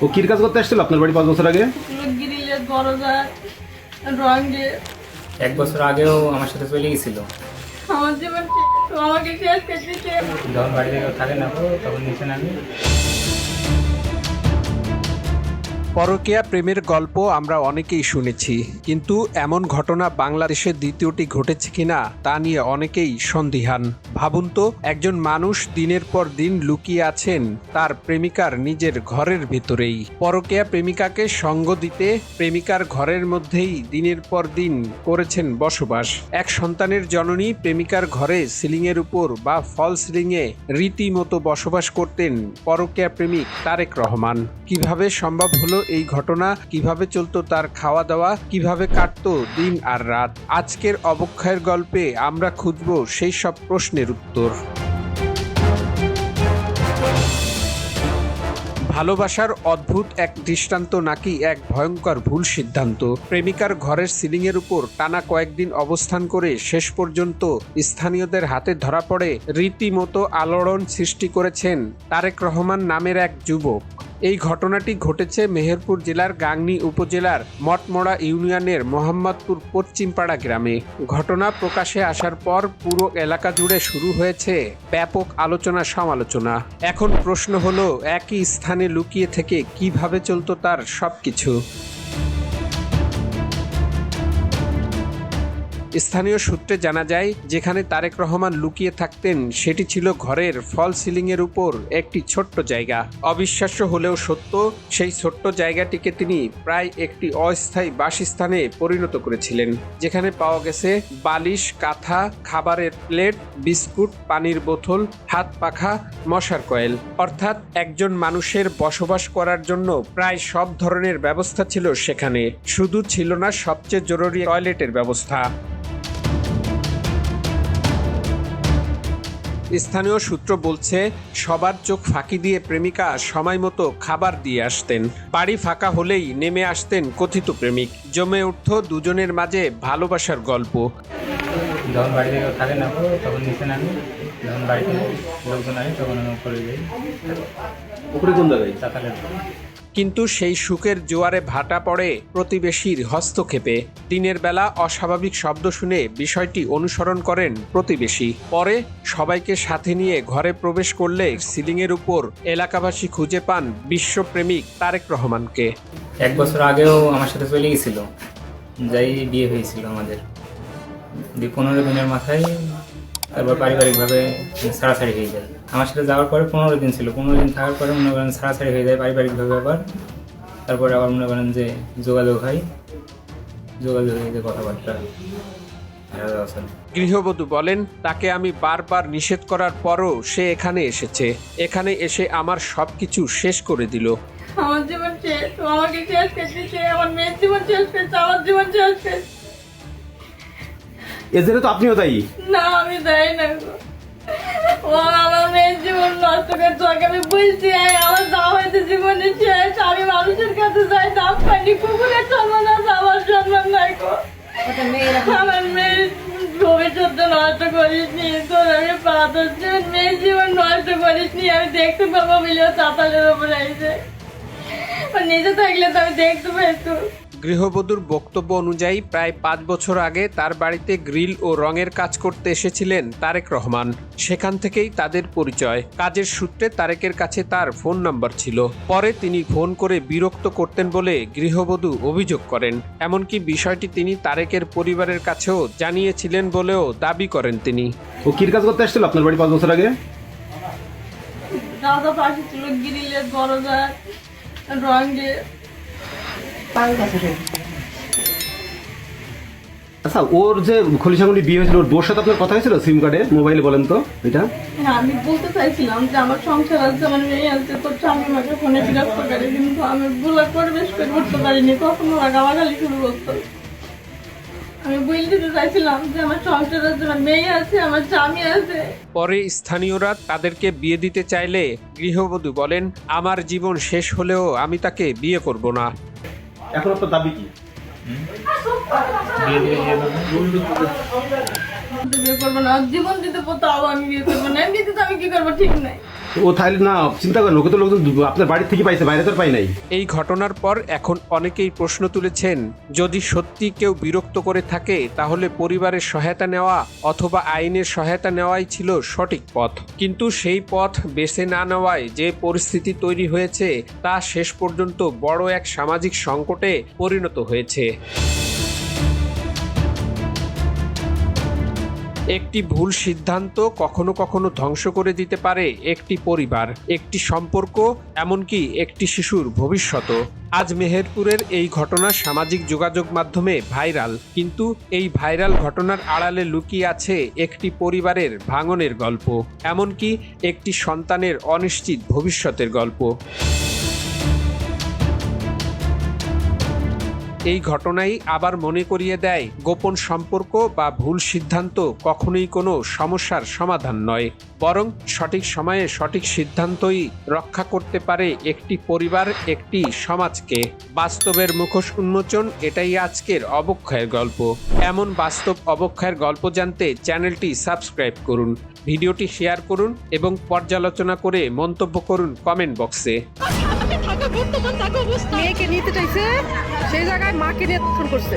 ও কির কাজ করতে আসছিল আপনার বাড়ি 5 বছর আগে? গ্রিলের দরজা রং দিয়ে 1 বছর আগেও আমার সাথে চলে গেছিল। আমার জীবন আমাকে শেষ করে দিতে। যখন বাড়িতে কেউ থাকে না তখন নিচে নামি। পরকীয়া প্রেমের গল্প আমরা অনেকেই শুনেছি, কিন্তু এমন ঘটনা বাংলাদেশে দ্বিতীয়টি ঘটেছে কিনা তা নিয়ে অনেকেই সন্দিহান। ভাবুন তো, একজন মানুষ দিনের পর দিন লুকিয়ে আছেন তার প্রেমিকার নিজের ঘরের ভেতরেই। পরকীয়া প্রেমিকাকে সঙ্গ দিতে প্রেমিকার ঘরের মধ্যেই দিনের পর দিন করেছেন বসবাস। এক সন্তানের জননী প্রেমিকার ঘরে সিলিংয়ের উপর বা ফল সিলিংয়ে রীতিমতো বসবাস করতেন পরকীয়া প্রেমিক তারেক রহমান। কিভাবে সম্ভব হলো এই ঘটনা? কিভাবে চলতো তার খাওয়া দাওয়া? কিভাবে কাটতো দিন আর রাত? আজকের অবক্ষয়ের গল্পে আমরা খুঁজব সেই সব প্রশ্নের উত্তর। ভালোবাসার অদ্ভুত এক দৃষ্টান্ত নাকি এক ভয়ঙ্কর ভুল সিদ্ধান্ত? প্রেমিকার ঘরের সিলিংয়ের উপর টানা কয়েকদিন অবস্থান করে শেষ পর্যন্ত স্থানীয়দের হাতে ধরা পড়ে রীতিমতো আলোড়ন সৃষ্টি করেছেন তারেক রহমান নামের এক যুবক। এই ঘটনাটি ঘটেছে মেহেরপুর জেলার গাংনী উপজেলার মঠমোড়া ইউনিয়নের মোহাম্মদপুর পশ্চিমপাড়া গ্রামে। ঘটনা প্রকাশে আসার পর পুরো এলাকা জুড়ে শুরু হয়েছে ব্যাপক আলোচনা সমালোচনা। এখন প্রশ্ন হলো, একই স্থানে লুকিয়ে থেকে কিভাবে চলতো তার সবকিছু? স্থানীয় সূত্রে জানা যায়, যেখানে তারেক রহমান লুকিয়ে থাকতেন সেটি ছিল ঘরের ফল সিলিংয়ের উপর একটি ছোট্ট জায়গা। অবিশ্বাস্য হলেও সত্য, সেই ছোট্ট জায়গাটিকে তিনি প্রায় একটি অস্থায়ী বাসস্থানে পরিণত করেছিলেন, যেখানে পাওয়া গেছে বালিশ, কাঁথা, খাবারের প্লেট, বিস্কুট, পানির বোতল, হাত পাখা, মশার কয়েল। অর্থাৎ একজন মানুষের বসবাস করার জন্য প্রায় সব ধরনের ব্যবস্থা ছিল সেখানে। শুধু ছিল না সবচেয়ে জরুরি টয়লেটের ব্যবস্থা। স্থানীয় সূত্র বলছে, সবার চোখ ফাঁকি দিয়ে প্রেমিকা সময় মতো খাবার দিয়ে আসতেন। বাড়ি ফাঁকা হলেই নেমে আসতেন কথিত প্রেমিক। জমে উঠত দুজনের মাঝে ভালোবাসার গল্প। যখন বাড়িতে কেউ থাকে না তখন নিচে নামি। যখন বাড়িতে লোকজন আসে তখন আমি উপরে যাই। উপরে কোন জায়গায়? সকালে কিন্তু সেই সুখের জোয়ারে ভাটা পড়ে প্রতিবেশীর হস্তক্ষেপে। দিনের বেলা অস্বাভাবিক শব্দ শুনে বিষয়টি অনুসরণ করেন প্রতিবেশী। পরে সবাইকে সাথে নিয়ে ঘরে প্রবেশ করলে সিলিংয়ের উপর এলাকাবাসী খুঁজে পান বিশ্বপ্রেমিক তারেক রহমানকে। 1 বছর আগেও আমার সাথে চলে গেছিল, যাই বিয়ে হয়েছিল আমাদের। 15 দিনের মাথায় তারপর পারিবারিকভাবে ছাড়াছাড়ি হয়ে যায়। আমার সাথে যাওয়ার পরে 15 দিন ছিল। 15 দিন থাকার পরে মনে করেন ছাড়াছাড়ি হয়ে যায় পারিবারিকভাবে। তারপরে আবার মনে করেন যে যোগাযোগ হয়ে যে কথাবার্তা। গৃহবধূ বলেন, তাকে আমি বারবার নিষেধ করার পরও সে এখানে এসেছে। এখানে এসে আমার সবকিছু শেষ করে দিল। আমার জীবন শেষ, আমাকে শেষ করে দিতে। আমার মেয়ের জীবন শেষ করছে, আমার জীবন শেষ করছে। এজন্য তো আপনিও দায়ী। না, আমি দেয় না গো। ও আমার মেয়ের জীবন নষ্ট করছে। ওকে আমি বলছি, আমার যা হয়েছে জীবনে শেষ। আমি মানুষের কাছে যাই, দাম পাইনি। কুকুরের সম্মান আছে, আমার সম্মান নাই গো। আমার মেয়ের ভবিষ্যৎ নষ্ট করিস নি। তোর আমি পাত হচ্ছে, মেয়ের জীবন নষ্ট করিস নি। আমি দেখতে পাবো বলেও চাতালের ওপরে এসে নিজে থাকলে তো আমি দেখতে পাইতো। গৃহবধূর বক্তব্য অনুযায়ী প্রায় 5 বছর আগে তার বাড়িতে গ্রিল ও রঙের কাজ করতে এসেছিলেন তারেক রহমান। সেখান থেকেই তাদের পরিচয়। কাজের সূত্রে তারেকের কাছে তার ফোন নাম্বার ছিল। পরে তিনি ফোন করে বিরক্ত করতেন বলে গৃহবধূ অভিযোগ করেন। এমনকি বিষয়টি তিনি তারেকের পরিবারের কাছেও জানিয়েছিলেন বলেও দাবি করেন তিনি। ও কির কাজ করতে আসছিল আপনার বাড়ি 5 বছর আগে? দাদা পাশে ছিল গ্রিলের দরজা রং দিয়ে। আচ্ছা, ওর যে খলিশাগুলি বিয়ে হয়েছিল, ওর বোর সাথে আপনার কথা হয়েছিল সিম কার্ডে, মোবাইলে বলেন তো এটা? হ্যাঁ, আমি বলতে চাইছিলাম যে আমার সংসার আছে, আমার মেয়ে আছে, তোর স্বামী আমাকে ফোনে বিরক্ত করে, কিন্তু আমি ভুলে পরিবেশ করে উঠতে পারিনি। কখনো গালাগালি শুরু করতো। আমি বলে দিতে চাইছিলাম যে আমার সংসার আছে, আমার মেয়ে আছে, আমার স্বামী আছে। পরে স্থানীয়রা তাদেরকে বিয়ে দিতে চাইলে গৃহবধূ বলেন, আমার জীবন শেষ হলেও আমি তাকে বিয়ে করব না। এখন আপনার দাবি কি? বিয়ে করবো না, জীবন দিতে তাও আমি বিয়ে করবো না। এমনিতে তো আমি কি করবো ঠিক নাই। ও তাহলে না চিন্তা করেন, ওকে তো লোকজন আপনার বাড়ির থেকে পাইছে, বাইরে তো আর পাই নাই। এই ঘটনার পর এখন অনেকেই প্রশ্ন তুলেছেন, যদি সত্যি কেউ বিরক্ত করে থাকে তাহলে পরিবারের সহায়তা নেওয়া অথবা আইনের সহায়তা নেওয়াই ছিল সঠিক পথ। কিন্তু সেই পথ বেছে না নেওয়ায় যে পরিস্থিতি তৈরি হয়েছে তা শেষ পর্যন্ত বড় এক সামাজিক সংকটে পরিণত হয়েছে। একটি ভুল সিদ্ধান্ত কখনো কখনো ধ্বংস করে দিতে পারে একটি পরিবার, একটি সম্পর্ক, এমনকি একটি শিশুর ভবিষ্যৎও। আজ মেহেরপুরের এই ঘটনা সামাজিক যোগাযোগ মাধ্যমে ভাইরাল, কিন্তু এই ভাইরাল ঘটনার আড়ালে লুকিয়ে আছে একটি পরিবারের ভাঙনের গল্প, এমনকি একটি সন্তানের অনিশ্চিত ভবিষ্যতের গল্প। এই ঘটনাই আবার মনে করিয়ে দেয়, গোপন সম্পর্ক বা ভুল সিদ্ধান্ত কখনোই কোনো সমস্যার সমাধান নয়, বরং সঠিক সময়ে সঠিক সিদ্ধান্তই রক্ষা করতে পারে একটি পরিবার, একটি সমাজকে। বাস্তবের মুখোশ উন্মোচন, এটাই আজকের অবক্ষয়ের গল্প। এমন বাস্তব অবক্ষয়ের গল্প জানতে চ্যানেলটি সাবস্ক্রাইব করুন, ভিডিওটি শেয়ার করুন এবং পর্যালোচনা করে মন্তব্য করুন কমেন্ট বক্সে। মেয়েকে নিতে চাইছে, সেই জায়গায় মাকে নিয়ে ফোন করছে।